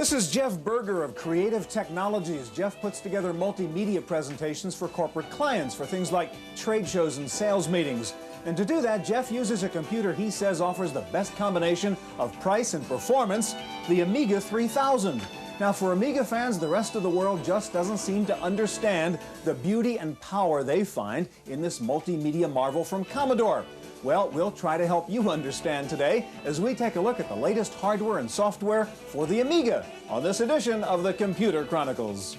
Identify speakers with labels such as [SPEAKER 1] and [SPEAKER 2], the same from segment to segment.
[SPEAKER 1] This is Jeff Berger of Creative Technologies. Jeff puts together multimedia presentations for corporate clients for things like trade shows and sales meetings. And to do that, Jeff uses a computer he says offers the best combination of price and performance, the Amiga 3000. Now, for Amiga fans, the rest of the world just doesn't seem to understand the beauty and power they find in this multimedia marvel from Commodore. Well, we'll try to help you understand today as we take a look at the latest hardware and software for the Amiga on this edition of the Computer Chronicles.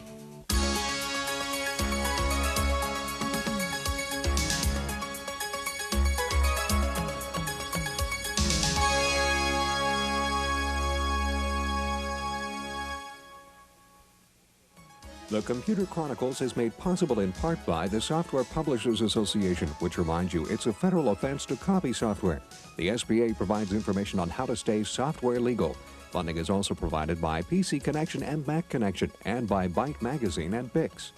[SPEAKER 2] The Computer Chronicles is made possible in part by the Software Publishers Association, which reminds you it's a federal offense to copy software. The SPA provides information on how to stay software legal. Funding is also provided by PC Connection and Mac Connection, and by Byte Magazine and Bix.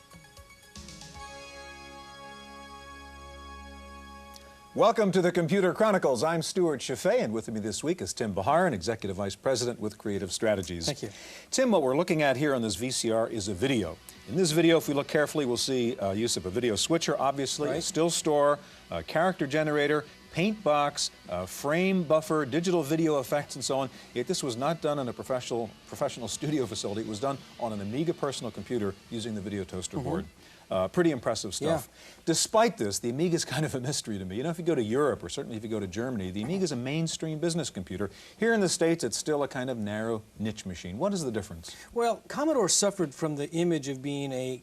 [SPEAKER 1] Welcome to the Computer Chronicles. I'm Stuart Chaffee, and with me this week is Tim Baharan, Executive Vice President with Creative Strategies.
[SPEAKER 3] Thank you.
[SPEAKER 1] Tim, what we're looking at here on this VCR is a video. In this video, if we look carefully, we'll see use of a video switcher, obviously, a still store, a character generator, paint box, frame buffer, digital video effects, and so on. Yet this was not done in a professional studio facility. It was done on an Amiga personal computer using the video toaster board. Pretty impressive stuff. Yeah. Despite this, the Amiga is kind of a mystery to me. You know, if you go to Europe, or certainly if you go to Germany, the Amiga is a mainstream business computer. Here in the States, it's still a kind of narrow niche machine. What is the difference?
[SPEAKER 3] Well, Commodore suffered from the image of being a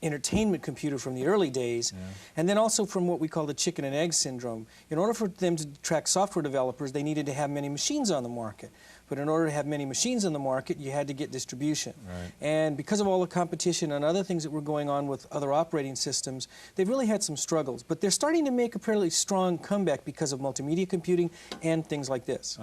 [SPEAKER 3] entertainment computer from the early days, and then also from what we call the chicken and egg syndrome. In order for them to attract software developers, they needed to have many machines on the market. But in order to have many machines on the market, you had to get distribution. Right. And because of all the competition and other things that were going on with other operating systems, they've really had some struggles. But they're starting to make a fairly strong comeback because of multimedia computing and things like this.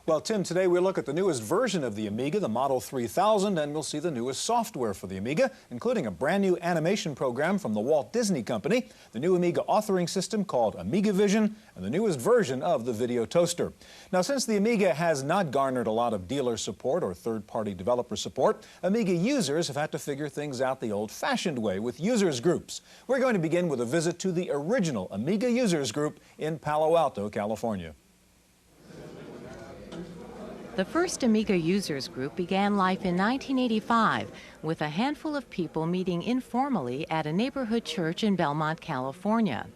[SPEAKER 1] Well, Tim, today we'll look at the newest version of the Amiga, the Model 3000, and we'll see the newest software for the Amiga, including a brand new animation program from the Walt Disney Company, the new Amiga authoring system called Amiga Vision, and the newest version of the video toaster. Now, since the Amiga has not garnered a lot of dealer support or third-party developer support, Amiga users have had to figure things out the old-fashioned way with users groups. We're going to begin with a visit to the original Amiga users group in Palo Alto, California.
[SPEAKER 4] The first Amiga users group began life in 1985 with a handful of people meeting informally at a neighborhood church in Belmont, California.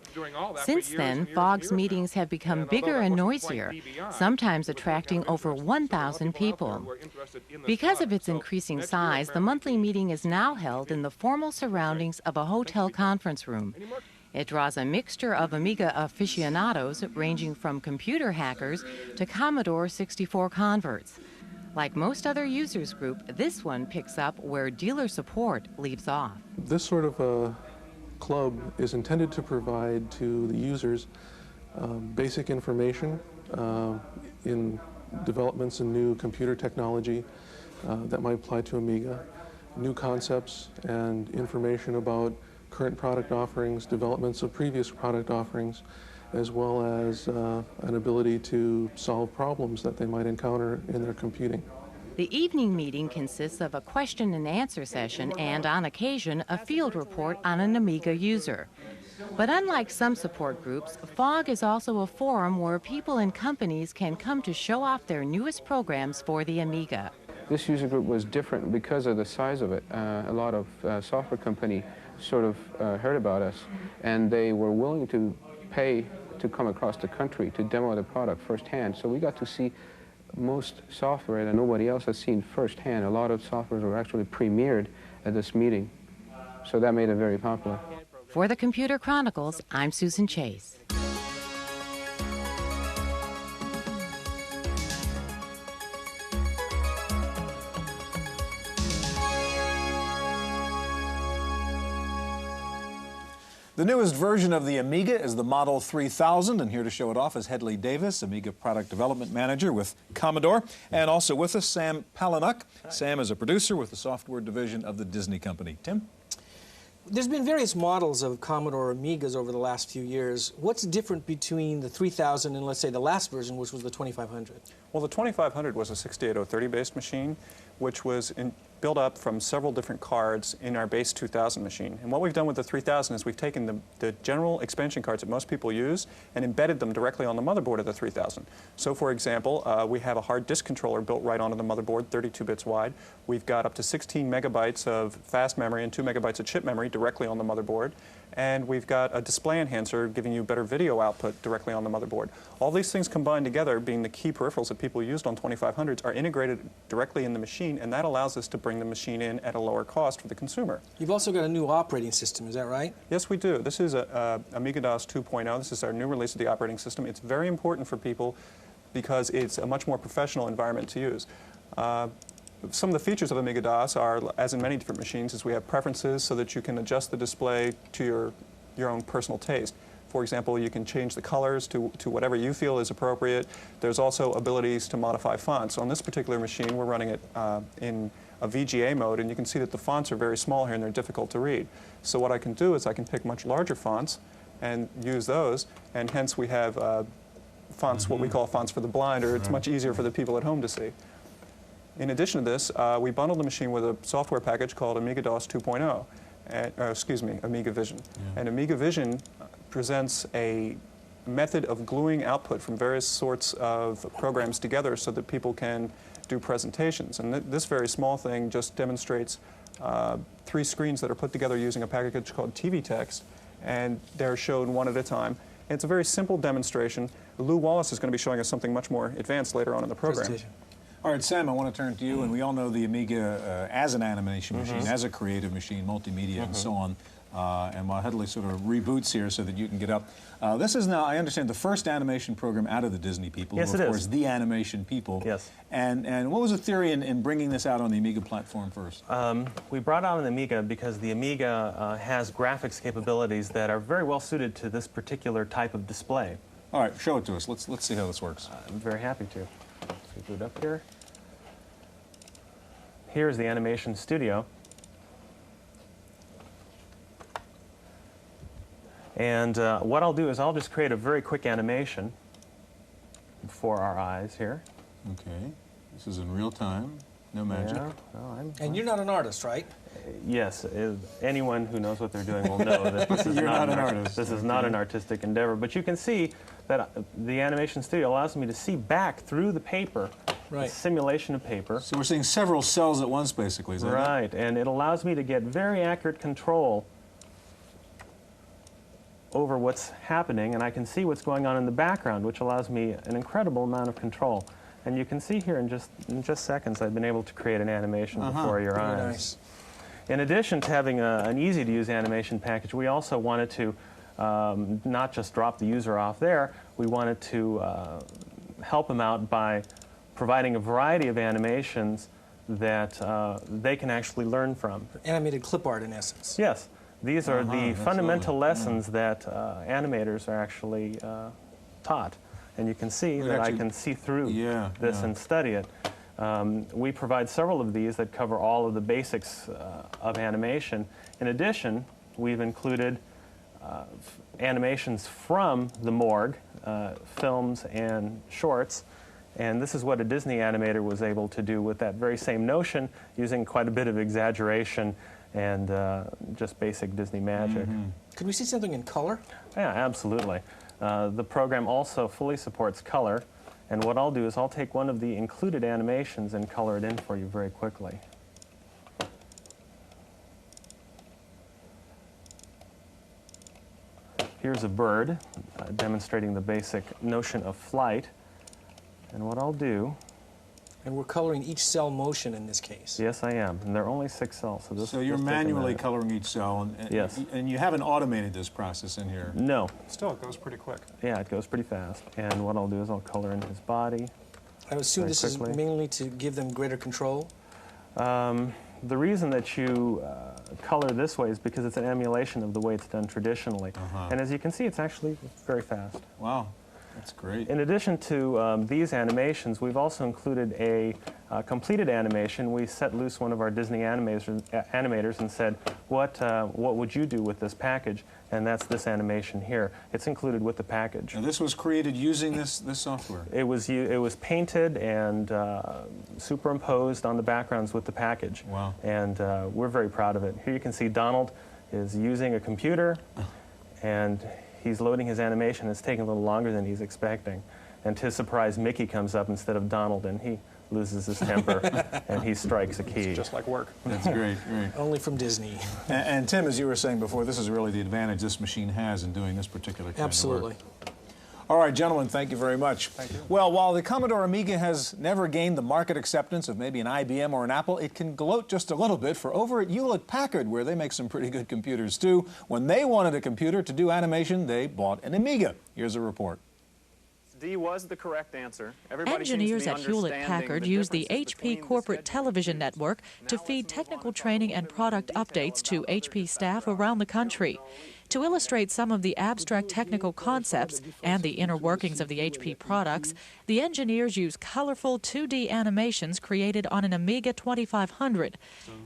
[SPEAKER 4] Since then, FOG's meetings have become bigger and noisier, sometimes attracting over 1,000 people. Because of its increasing size, the monthly meeting is now held in the formal surroundings of a hotel conference room. It draws a mixture of Amiga aficionados ranging from computer hackers to Commodore 64 converts. Like most other users group, this one picks up where dealer support leaves off.
[SPEAKER 5] This sort of a club is intended to provide to the users basic information in developments in new computer technology that might apply to Amiga, new concepts and information about current product offerings, developments of previous product offerings, as well as an ability to solve problems that they might encounter in their computing.
[SPEAKER 4] The evening meeting consists of a question and answer session and, on occasion, a field report on an Amiga user. But unlike some support groups, FOG is also a forum where people and companies can come to show off their newest programs for the Amiga.
[SPEAKER 6] This user group was different because of the size of it. A lot of software companies sort of heard about us, and they were willing to pay to come across the country to demo the product firsthand. So we got to see most software that nobody else has seen firsthand. A lot of software were actually premiered at this meeting, so that made it very popular.
[SPEAKER 4] For the Computer Chronicles, I'm Susan Chase.
[SPEAKER 1] The newest version of the Amiga is the Model 3000, and here to show it off is Hedley Davis, Amiga Product Development Manager with Commodore, and also with us, Sam Palinuk. Sam is a producer with the software division of the Disney Company. Tim?
[SPEAKER 3] There's been various models of Commodore Amigas over the last few years. What's different between the 3000 and, let's say, the last version, which was the 2500?
[SPEAKER 7] Well, the 2500 was a 68030 based machine, which was built up from several different cards in our base 2000 machine. And what we've done with the 3000 is we've taken the general expansion cards that most people use and embedded them directly on the motherboard of the 3000. So for example, we have a hard disk controller built right onto the motherboard, 32 bits wide. We've got up to 16 megabytes of fast memory and 2 megabytes of chip memory directly on the motherboard. And we've got a display enhancer giving you better video output directly on the motherboard. All these things combined together, being the key peripherals that people used on 2500s, are integrated directly in the machine, and that allows us to bring the machine in at a lower cost for the consumer.
[SPEAKER 3] You've also got a new operating system, is that right?
[SPEAKER 7] Yes, we do. This is Amiga DOS 2.0. This is our new release of the operating system. It's very important for people because it's a much more professional environment to use. Some of the features of Amiga DOS are, as in many different machines, is we have preferences so that you can adjust the display to your own personal taste. For example, you can change the colors to whatever you feel is appropriate. There's also abilities to modify fonts. On this particular machine, we're running it in a VGA mode, and you can see that the fonts are very small here and they're difficult to read. So what I can do is I can pick much larger fonts and use those, and hence we have fonts, what we call fonts for the blind, or it's much easier for the people at home to see. In addition to this, we bundled the machine with a software package called Amiga DOS 2.0, excuse me, Amiga Vision. Yeah. And Amiga Vision presents a method of gluing output from various sorts of programs together so that people can do presentations. And this very small thing just demonstrates 3 screens that are put together using a package called TV Text, and they're shown one at a time. And it's a very simple demonstration. Lou Wallace is going to be showing us something much more advanced later on in the program.
[SPEAKER 1] All right, Sam, I want to turn to you, and we all know the Amiga as an animation machine, as a creative machine, multimedia, and so on. And while Headley sort of reboots here so that you can get up. This is now, I understand, the first animation program out of the Disney people.
[SPEAKER 8] Yes,
[SPEAKER 1] who,
[SPEAKER 8] of
[SPEAKER 1] course, the animation people.
[SPEAKER 8] Yes.
[SPEAKER 1] And what was the theory in bringing this out on the Amiga platform first?
[SPEAKER 8] We brought out an Amiga because the Amiga has graphics capabilities that are very well suited to this particular type of display.
[SPEAKER 1] All right, show it to us. Let's see how this works.
[SPEAKER 8] I'm very happy to. Let's boot up here. Here's the animation studio. And what I'll do is I'll just create a very quick animation for our eyes here.
[SPEAKER 1] Okay. This is in real time. No magic.
[SPEAKER 8] Yeah. Oh,
[SPEAKER 3] and you're not an artist, right?
[SPEAKER 8] Yes. Anyone who knows what they're doing will know that this is not an artist. This is not an artistic endeavor. But you can see that the animation studio allows me to see back through the paper. Right. Simulation of paper.
[SPEAKER 1] So we're seeing several cells at once, basically, is that
[SPEAKER 8] right? And it allows me to get very accurate control over what's happening, and I can see what's going on in the background, which allows me an incredible amount of control. And you can see here in just seconds, I've been able to create an animation before your eyes.
[SPEAKER 3] Nice.
[SPEAKER 8] In addition to having an easy-to-use animation package, we also wanted to not just drop the user off there. We wanted to help them out by providing a variety of animations that they can actually learn from.
[SPEAKER 3] Animated clip art, in essence.
[SPEAKER 8] Yes. These are the fundamental lessons that animators are actually taught. And you can see that I can see through this and study it. We provide several of these that cover all of the basics of animation. In addition, we've included animations from the morgue, films and shorts. And this is what a Disney animator was able to do with that very same notion, using quite a bit of exaggeration and just basic Disney magic.
[SPEAKER 3] Could we see something in color?
[SPEAKER 8] Yeah, absolutely. The program also fully supports color, and what I'll do is I'll take one of the included animations and color it in for you very quickly. Here's a bird demonstrating the basic notion of flight, and what I'll do...
[SPEAKER 3] And we're coloring each cell motion in this case.
[SPEAKER 8] Yes, I am. And there are only 6 cells.
[SPEAKER 1] So you're manually coloring each cell, and
[SPEAKER 8] yes.
[SPEAKER 1] And you haven't automated this process in here?
[SPEAKER 8] No.
[SPEAKER 7] Still, it goes pretty quick.
[SPEAKER 8] Yeah, it goes pretty fast. And what I'll do is I'll color in his body.
[SPEAKER 3] I assume this is mainly to give them greater control?
[SPEAKER 8] The reason that you color this way is because it's an emulation of the way it's done traditionally. And as you can see, it's actually very fast.
[SPEAKER 1] Wow. That's great.
[SPEAKER 8] In addition to these animations, we've also included a completed animation, we set loose one of our Disney animators and said, what would you do with this package? And that's this animation here. It's included with the package.
[SPEAKER 9] And this was created using this software?
[SPEAKER 8] It was painted and superimposed on the backgrounds with the package.
[SPEAKER 9] Wow.
[SPEAKER 8] And we're very proud of it. Here you can see Donald is using a computer, and he's loading his animation. It's taking a little longer than he's expecting. And to his surprise, Mickey comes up instead of Donald, and he loses his temper, and he strikes a key.
[SPEAKER 7] It's just like work.
[SPEAKER 9] That's great, great.
[SPEAKER 3] Only from Disney.
[SPEAKER 9] And Tim, as you were saying before, this is really the advantage this machine has in doing this particular kind
[SPEAKER 3] Absolutely.
[SPEAKER 9] of work. All right, gentlemen, thank you very much.
[SPEAKER 7] Thank you.
[SPEAKER 9] Well, while the Commodore Amiga has never gained the market acceptance of maybe an IBM or an Apple, it can gloat just a little bit for over at Hewlett-Packard, where they make some pretty good computers too. When they wanted a computer to do animation, they bought an Amiga. Here's a report.
[SPEAKER 10] D was the correct answer. Everybody
[SPEAKER 11] Engineers at Hewlett-Packard use the HP corporate television network to feed technical training and product updates to HP staff around the country. To illustrate some of the abstract technical concepts and the inner workings of the HP products, the engineers use colorful 2D animations created on an Amiga 2500.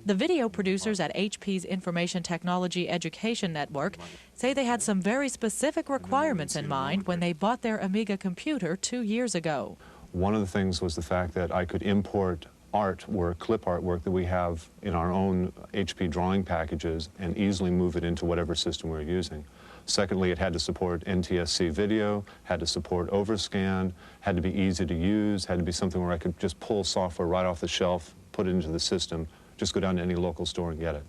[SPEAKER 11] The video producers at HP's Information Technology Education Network say they had some very specific requirements in mind when they bought their Amiga computer 2 years ago.
[SPEAKER 12] One of the things was the fact that I could import artwork, clip artwork that we have in our own HP drawing packages and easily move it into whatever system we're using. Secondly, it had to support NTSC video, had to support overscan, had to be easy to use, had to be something where I could just pull software right off the shelf, put it into the system, just go down to any local store and get it.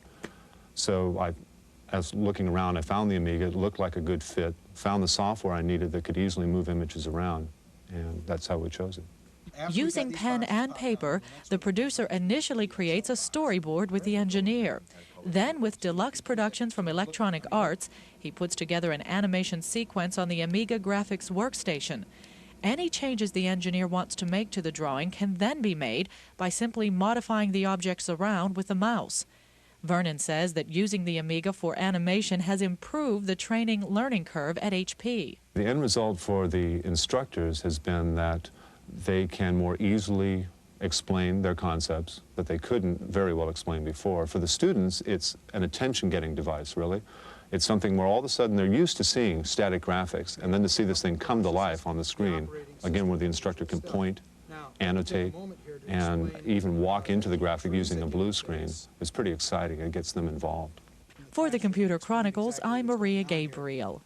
[SPEAKER 12] So as looking around, I found the Amiga, it looked like a good fit, found the software I needed that could easily move images around, and that's how we chose it.
[SPEAKER 11] Using pen and paper, the producer initially creates a storyboard with the engineer. Then, with deluxe productions from Electronic Arts, he puts together an animation sequence on the Amiga graphics workstation. Any changes the engineer wants to make to the drawing can then be made by simply modifying the objects around with the mouse. Vernon says that using the Amiga for animation has improved the training learning curve at HP.
[SPEAKER 12] The end result for the instructors has been that they can more easily explain their concepts that they couldn't very well explain before. For the students, it's an attention-getting device, really. It's something where all of a sudden they're used to seeing static graphics, and then to see this thing come to life on the screen, again, where the instructor can point, annotate, and even walk into the graphic using a blue screen, is pretty exciting. It gets them involved.
[SPEAKER 11] For the Computer Chronicles, I'm Maria Gabriel.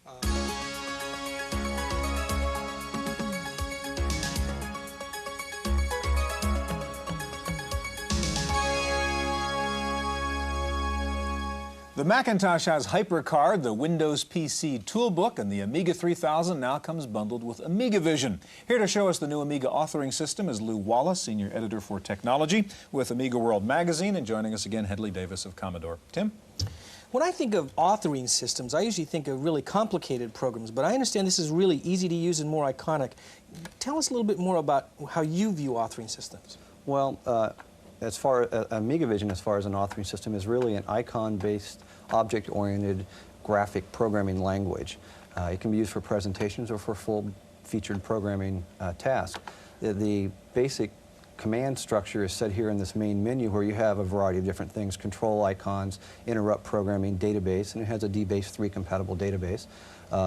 [SPEAKER 1] The Macintosh has HyperCard, the Windows PC toolbook, and the Amiga 3000 now comes bundled with AmigaVision. Here to show us the new Amiga authoring system is Lou Wallace, Senior Editor for Technology with Amiga World Magazine, and joining us again, Hedley Davis of Commodore. Tim?
[SPEAKER 3] When I think of authoring systems, I usually think of really complicated programs, but I understand this is really easy to use and more iconic. Tell us a little bit more about how you view authoring systems.
[SPEAKER 13] Well, as far as AmigaVision, as far as an authoring system, is really an icon-based, object-oriented graphic programming language. It can be used for presentations or for full-featured programming tasks. The basic command structure is set here in this main menu where you have a variety of different things: control icons, interrupt programming, database, and it has a DBase 3 compatible database,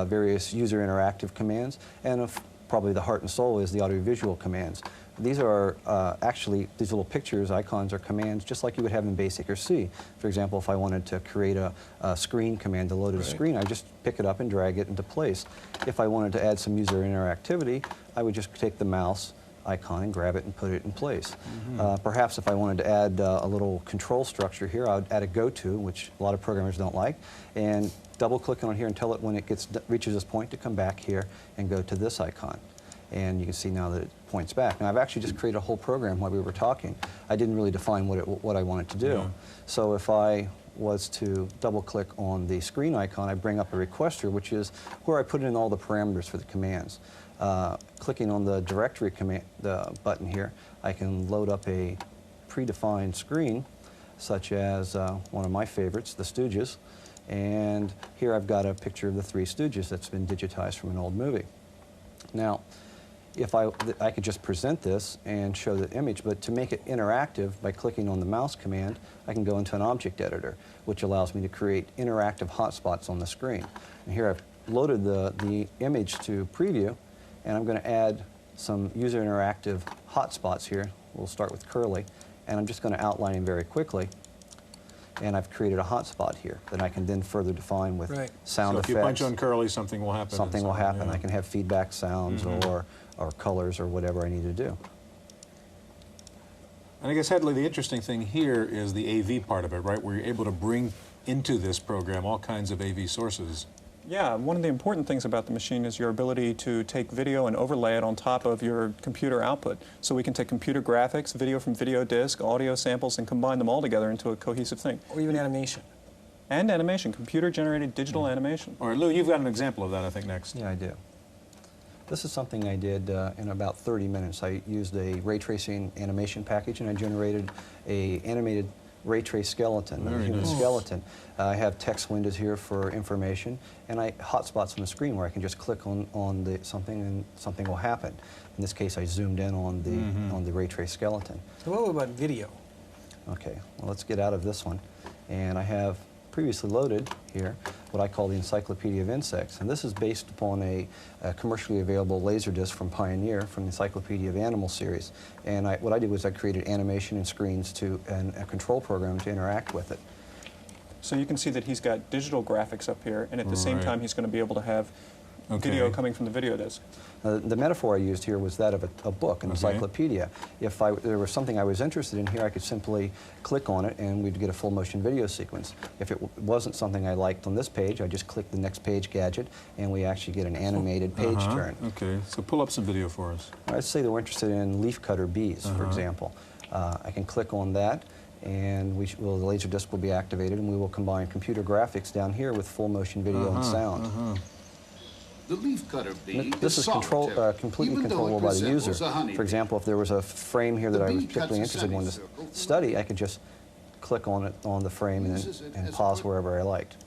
[SPEAKER 13] various user interactive commands, and probably the heart and soul is the audiovisual commands. These are actually, these little pictures, icons, are commands just like you would have in BASIC or C. For example, if I wanted to create a screen command to load a screen, I just pick it up and drag it into place. If I wanted to add some user interactivity, I would just take the mouse icon and grab it and put it in place. Perhaps if I wanted to add a little control structure here, I would add a go-to, which a lot of programmers don't like, and double-click on here and tell it when it reaches this point to come back here and go to this icon. And you can see now that it points back. Now, I've actually just created a whole program while we were talking. I didn't really define what I wanted to do. Yeah. So if I was to double-click on the screen icon, I bring up a requester, which is where I put in all the parameters for the commands. Clicking on the directory command button here, I can load up a predefined screen, such as one of my favorites, the Stooges. And here I've got a picture of the Three Stooges that's been digitized from an old movie. Now, if I could just present this and show the image, but to make it interactive by clicking on the mouse command, I can go into an object editor, which allows me to create interactive hotspots on the screen. And here I've loaded the image to preview, and I'm going to add some user interactive hotspots here. We'll start with Curly, and I'm just going to outline him very quickly. And I've created a hotspot here that I can then further define with sound effects.
[SPEAKER 9] So if you punch on Curly, something will happen.
[SPEAKER 13] Something will happen.
[SPEAKER 9] Yeah.
[SPEAKER 13] I can have feedback sounds or colors or whatever I need to do.
[SPEAKER 9] And I guess, Hedley, the interesting thing here is the AV part of it, right? Where you're able to bring into this program all kinds of AV sources.
[SPEAKER 7] Yeah, one of the important things about the machine is your ability to take video and overlay it on top of your computer output. So we can take computer graphics, video from video disk, audio samples, and combine them all together into a cohesive thing.
[SPEAKER 3] Or even animation.
[SPEAKER 7] And animation, computer-generated digital animation.
[SPEAKER 9] All right, Lou, you've got an example of that, I think, next.
[SPEAKER 13] Yeah, I do. This is something I did in about 30 minutes. I used a ray tracing animation package, and I generated a animated ray trace skeleton, a human skeleton. I have text windows here for information, and I hotspots on the screen where I can just click on something and something will happen. In this case, I zoomed in on the ray trace skeleton.
[SPEAKER 3] So what about video?
[SPEAKER 13] Okay, well, let's get out of this one. And I have previously loaded here what I call the Encyclopedia of Insects, and this is based upon a commercially available Laserdisc from Pioneer from the Encyclopedia of Animals series. And what I did was I created animation and screens and a control program to interact with it.
[SPEAKER 7] So you can see that he's got digital graphics up here, and at the same time he's going to be able to have video coming from the video disc.
[SPEAKER 13] The metaphor I used here was that of a book, an encyclopedia. If there was something I was interested in here, I could simply click on it and we'd get a full motion video sequence. If it wasn't something I liked on this page, I just click the next page gadget and we actually get an animated page turn.
[SPEAKER 9] Okay, so pull up some video for us.
[SPEAKER 13] Let's say that we're interested in leafcutter bees, for example. I can click on that, and the laser disc will be activated, and we will combine computer graphics down here with full motion video and sound.
[SPEAKER 14] The leafcutter bee
[SPEAKER 13] this is completely controllable by the user. For example, if there was a frame here that I was particularly interested in wanting to study, I could just click on it on the frame and pause wherever I liked.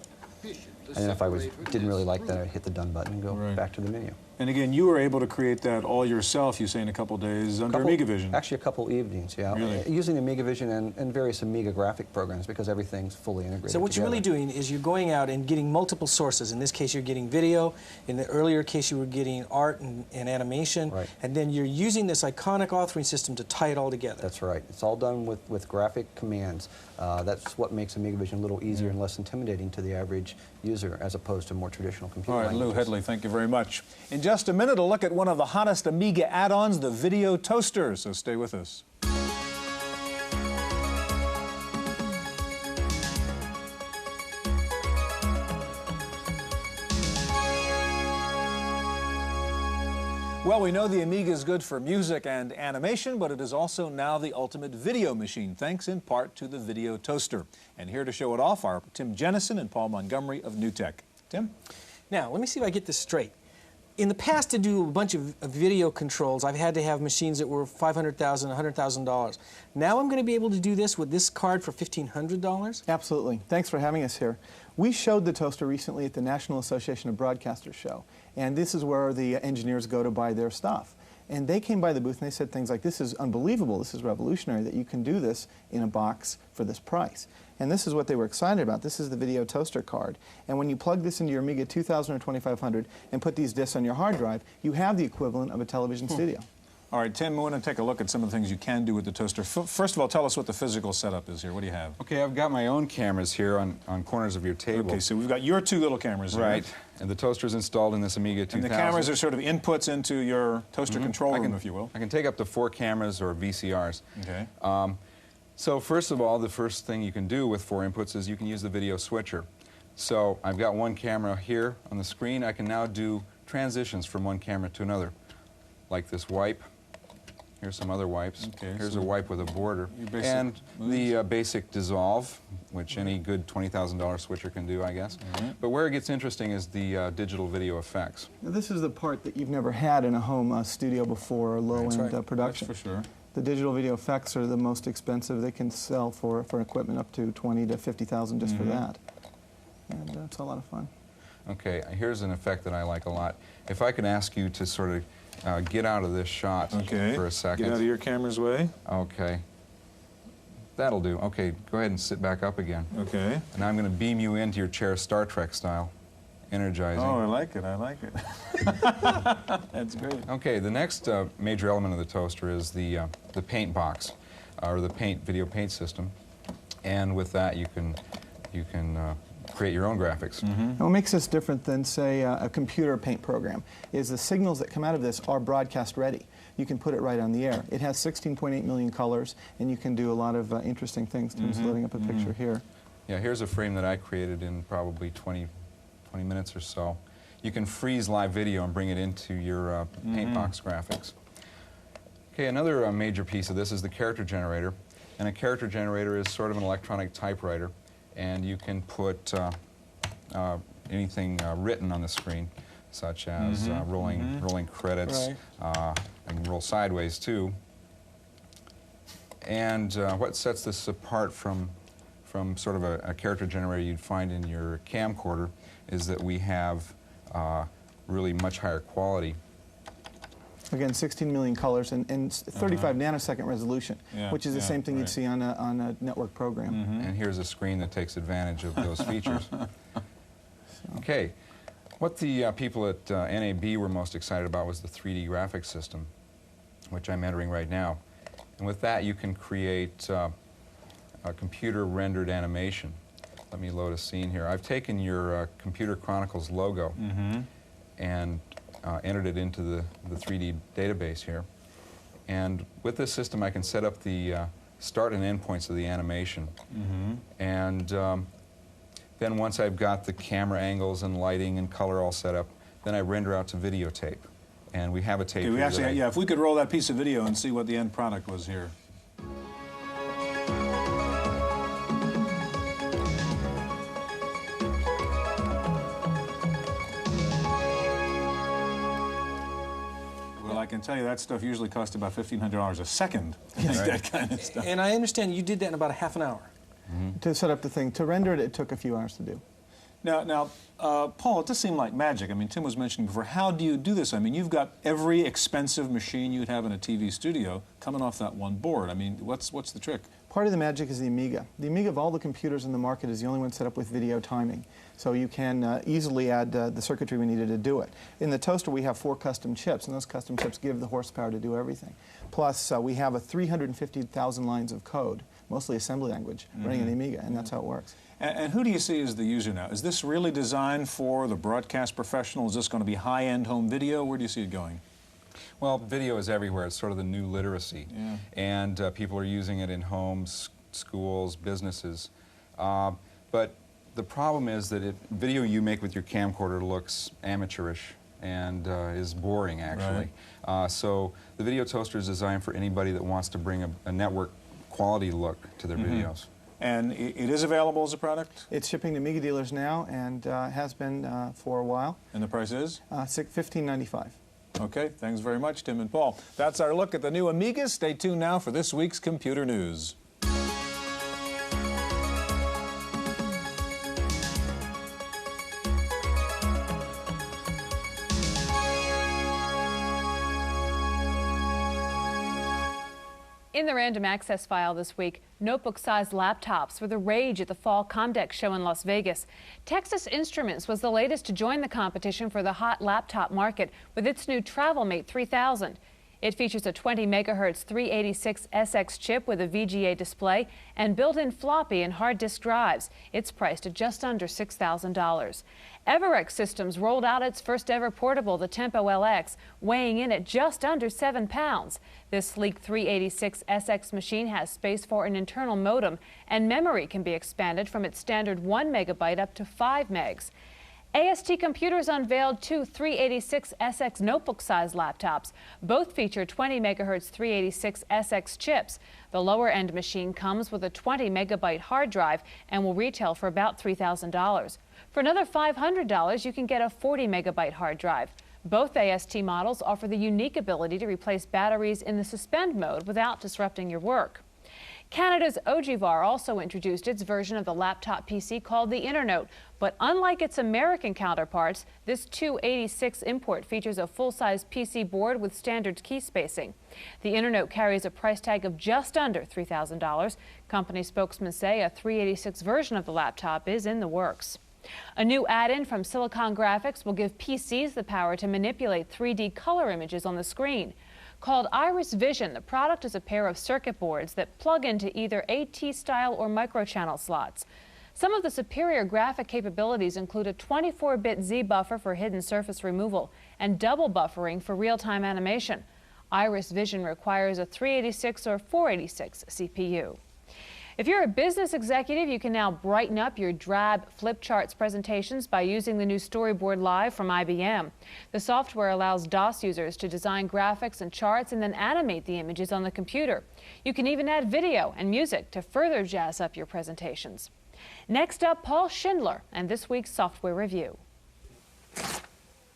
[SPEAKER 13] And then if I didn't really like that, I'd hit the done button and go back to the menu.
[SPEAKER 9] And again, you were able to create that all yourself, you say, in a couple days under Amiga Vision.
[SPEAKER 13] Actually, a couple evenings, yeah.
[SPEAKER 9] Really?
[SPEAKER 13] Using Amiga Vision and various Amiga graphic programs because everything's fully integrated
[SPEAKER 3] So what
[SPEAKER 13] together.
[SPEAKER 3] you're really doing is you're going out and getting multiple sources. In this case, you're getting video. In the earlier case, you were getting art and animation.
[SPEAKER 13] Right.
[SPEAKER 3] And then you're using this iconic authoring system to tie it all together.
[SPEAKER 13] That's right. It's all done with graphic commands. That's what makes Amiga Vision a little easier and less intimidating to the average user as opposed to more traditional computer
[SPEAKER 9] All right,
[SPEAKER 13] languages.
[SPEAKER 9] Lou Hedley, thank you very much. In just a minute, a look at one of the hottest Amiga add-ons, the video toaster, so stay with us. Well, we know the Amiga is good for music and animation, but it is also now the ultimate video machine, thanks in part to the video toaster. And here to show it off are Tim Jennison and Paul Montgomery of NewTek. Tim?
[SPEAKER 3] Now, let me see if I get this straight. In the past, to do a bunch of video controls, I've had to have machines that were $500,000, $100,000. Now I'm going to be able to do this with this card for $1,500?
[SPEAKER 15] Absolutely. Thanks for having us here. We showed the toaster recently at the National Association of Broadcasters show, and this is where the engineers go to buy their stuff. And they came by the booth and they said things like, this is unbelievable, this is revolutionary that you can do this in a box for this price. And this is what they were excited about. This is the video toaster card. And when you plug this into your Amiga 2000 or 2500 and put these discs on your hard drive, you have the equivalent of a television studio.
[SPEAKER 9] All right, Tim, we want to take a look at some of the things you can do with the toaster. First of all, tell us what the physical setup is here. What do you have?
[SPEAKER 16] Okay, I've got my own cameras here on corners of your table.
[SPEAKER 9] Okay, so we've got your two little cameras here.
[SPEAKER 16] Right, and the toaster's installed in this Amiga 2000.
[SPEAKER 9] And the cameras are sort of inputs into your toaster control room, if you will.
[SPEAKER 16] I can take up to 4 cameras or VCRs.
[SPEAKER 9] Okay.
[SPEAKER 16] So first of all, the first thing you can do with 4 inputs is you can use the video switcher. So I've got one camera here on the screen. I can now do transitions from one camera to another, like this wipe. Here's some other wipes.
[SPEAKER 9] Okay,
[SPEAKER 16] here's
[SPEAKER 9] so
[SPEAKER 16] a wipe with a border. And the basic dissolve, which any good $20,000 switcher can do, I guess. But where it gets interesting is the digital video effects.
[SPEAKER 15] Now, this is the part that you've never had in a home studio before, or low-end production.
[SPEAKER 9] That's for sure.
[SPEAKER 15] The digital video effects are the most expensive. They can sell for equipment up to $20,000 to $50,000 just for that. And it's a lot of fun.
[SPEAKER 16] Okay, here's an effect that I like a lot. If I could ask you to sort of get out of this shot for a second.
[SPEAKER 9] Get out of your camera's way.
[SPEAKER 16] Okay. That'll do. Okay, go ahead and sit back up again.
[SPEAKER 9] Okay.
[SPEAKER 16] And I'm going to beam you into your chair Star Trek style. Energizing.
[SPEAKER 9] Oh, I like it. I like it. That's great.
[SPEAKER 16] Okay, the next major element of the toaster is the paint box, or the video paint system. And with that, you can create your own graphics.
[SPEAKER 15] And what makes this different than, say, a computer paint program is the signals that come out of this are broadcast ready. You can put it right on the air. It has 16.8 million colors, and you can do a lot of interesting things. Tim's loading up a picture here.
[SPEAKER 16] Yeah, here's a frame that I created in probably 20 minutes or so. You can freeze live video and bring it into your paint box graphics. Okay, another major piece of this is the character generator. And a character generator is sort of an electronic typewriter, and you can put anything written on the screen, such as rolling credits.
[SPEAKER 3] Right.
[SPEAKER 16] I can roll sideways too. And what sets this apart from sort of a character generator you'd find in your camcorder is that we have really much higher quality.
[SPEAKER 15] Again, 16 million colors and 35 nanosecond resolution, which is the same thing you'd see on a network program.
[SPEAKER 16] And here's a screen that takes advantage of those features. Okay, what the people at NAB were most excited about was the 3D graphics system, which I'm entering right now. And with that, you can create a computer-rendered animation. Let me load a scene here. I've taken your Computer Chronicles logo and entered it into the 3D database here. And with this system, I can set up the start and end points of the animation. And then once I've got the camera angles and lighting and color all set up, then I render out to videotape. And we have a tape here.
[SPEAKER 9] Yeah, if we could roll that piece of video and see what the end product was here. I can tell you that stuff usually costs about $1,500 a second. That kind of stuff.
[SPEAKER 3] And I understand you did that in about a half an hour.
[SPEAKER 15] To set up the thing. To render it, it took a few hours to do.
[SPEAKER 9] Now, Paul, it does seem like magic. I mean, Tim was mentioning before, how do you do this? I mean, you've got every expensive machine you'd have in a TV studio coming off that one board. I mean, what's the trick?
[SPEAKER 15] Part of the magic is the Amiga. The Amiga of all the computers in the market is the only one set up with video timing. So you can easily add the circuitry we needed to do it. In the toaster, we have 4 custom chips, and those custom chips give the horsepower to do everything. Plus, we have 350,000 lines of code, mostly assembly language, running in the Amiga, and that's how it works.
[SPEAKER 9] And who do you see as the user now? Is this really designed for the broadcast professional? Is this going to be high-end home video? Where do you see it going?
[SPEAKER 16] Well, video is everywhere. It's sort of the new literacy. And people are using it in homes, schools, businesses. But the problem is that video you make with your camcorder looks amateurish and is boring, actually. So the video toaster is designed for anybody that wants to bring a network quality look to their videos.
[SPEAKER 9] And it is available as a product?
[SPEAKER 15] It's shipping to Amiga dealers now and has been for a while.
[SPEAKER 9] And the price is?
[SPEAKER 15] $15.95.
[SPEAKER 9] Okay, thanks very much, Tim and Paul. That's our look at the new Amigas. Stay tuned now for this week's Computer News.
[SPEAKER 17] In the random access file this week, notebook-sized laptops were the rage at the Fall Comdex show in Las Vegas. Texas Instruments was the latest to join the competition for the hot laptop market with its new TravelMate 3000. It features a 20 megahertz 386SX chip with a VGA display and built-in floppy and hard disk drives. It's priced at just under $6,000. Everex Systems rolled out its first ever portable, the Tempo LX, weighing in at just under 7 pounds. This sleek 386SX machine has space for an internal modem, and memory can be expanded from its standard 1 megabyte up to 5 megs. AST Computers unveiled 2 386SX notebook-sized laptops. Both feature 20 megahertz 386SX chips. The lower-end machine comes with a 20 megabyte hard drive and will retail for about $3,000. For another $500, you can get a 40 megabyte hard drive. Both AST models offer the unique ability to replace batteries in the suspend mode without disrupting your work. Canada's Ogivar also introduced its version of the laptop PC called the Internote. But unlike its American counterparts, this 286 import features a full-size PC board with standard key spacing. The Internote carries a price tag of just under $3,000. Company spokesmen say a 386 version of the laptop is in the works. A new add-in from Silicon Graphics will give PCs the power to manipulate 3D color images on the screen. Called Iris Vision, the product is a pair of circuit boards that plug into either AT-style or microchannel slots. Some of the superior graphic capabilities include a 24-bit Z buffer for hidden surface removal and double buffering for real-time animation. Iris Vision requires a 386 or 486 CPU. If you're a business executive, you can now brighten up your drab flip charts presentations by using the new Storyboard Live from IBM. The software allows DOS users to design graphics and charts and then animate the images on the computer. You can even add video and music to further jazz up your presentations. Next up, Paul Schindler and this week's software review.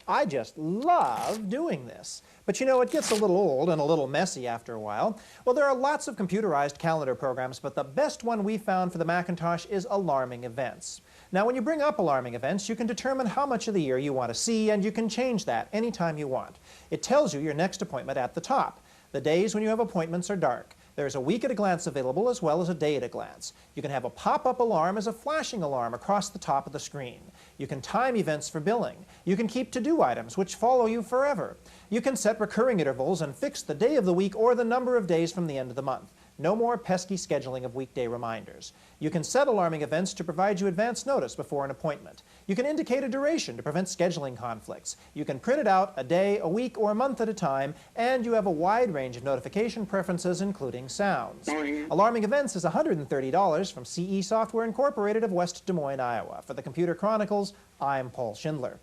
[SPEAKER 18] I just love doing this. But you know, it gets a little old and a little messy after a while. Well, there are lots of computerized calendar programs, but the best one we found for the Macintosh is Alarming Events. Now, when you bring up Alarming Events, you can determine how much of the year you want to see, and you can change that anytime you want. It tells you your next appointment at the top. The days when you have appointments are dark. There's a week at a glance available as well as a day at a glance. You can have a pop-up alarm as a flashing alarm across the top of the screen. You can time events for billing. You can keep to-do items which follow you forever. You can set recurring intervals and fix the day of the week or the number of days from the end of the month. No more pesky scheduling of weekday reminders. You can set alarming events to provide you advance notice before an appointment. You can indicate a duration to prevent scheduling conflicts. You can print it out a day, a week, or a month at a time, and you have a wide range of notification preferences, including sounds. Alarming Events is $130 from CE Software Incorporated of West Des Moines, Iowa. For the Computer Chronicles, I'm Paul Schindler.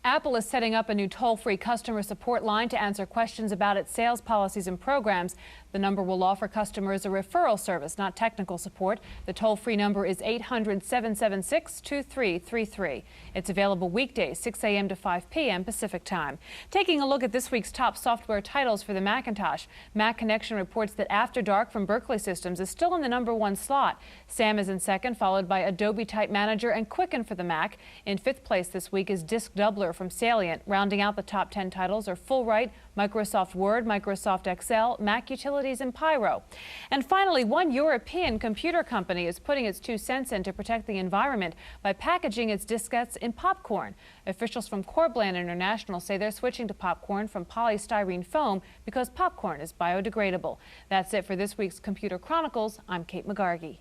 [SPEAKER 17] Apple is setting up a new toll-free customer support line to answer questions about its sales policies and programs. The number will offer customers a referral service, not technical support. The toll-free number is 800-776-2333. It's available weekdays, 6 a.m. to 5 p.m. Pacific Time. Taking a look at this week's top software titles for the Macintosh, Mac Connection reports that After Dark from Berkeley Systems is still in the #1 slot. SAM is in second, followed by Adobe Type Manager and Quicken for the Mac. In fifth place this week is Disk Doubler from Salient. Rounding out the top 10 titles are Fullwrite, Microsoft Word, Microsoft Excel, Mac Utilities, and Pyro. And finally, one European computer company is putting its 2 cents in to protect the environment by packaging its diskettes in popcorn. Officials from Corbland International say they're switching to popcorn from polystyrene foam because popcorn is biodegradable. That's it for this week's Computer Chronicles. I'm Kate McGargy.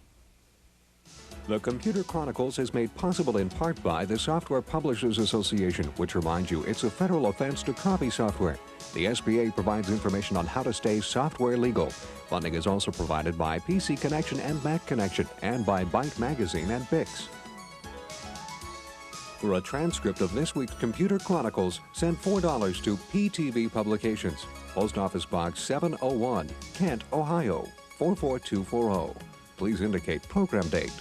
[SPEAKER 2] The Computer Chronicles is made possible in part by the Software Publishers Association, which reminds you it's a federal offense to copy software. The SBA provides information on how to stay software legal. Funding is also provided by PC Connection and Mac Connection, and by Byte Magazine and Bix. For a transcript of this week's Computer Chronicles, send $4 to PTV Publications, Post Office Box 701, Kent, Ohio 44240. Please indicate program date.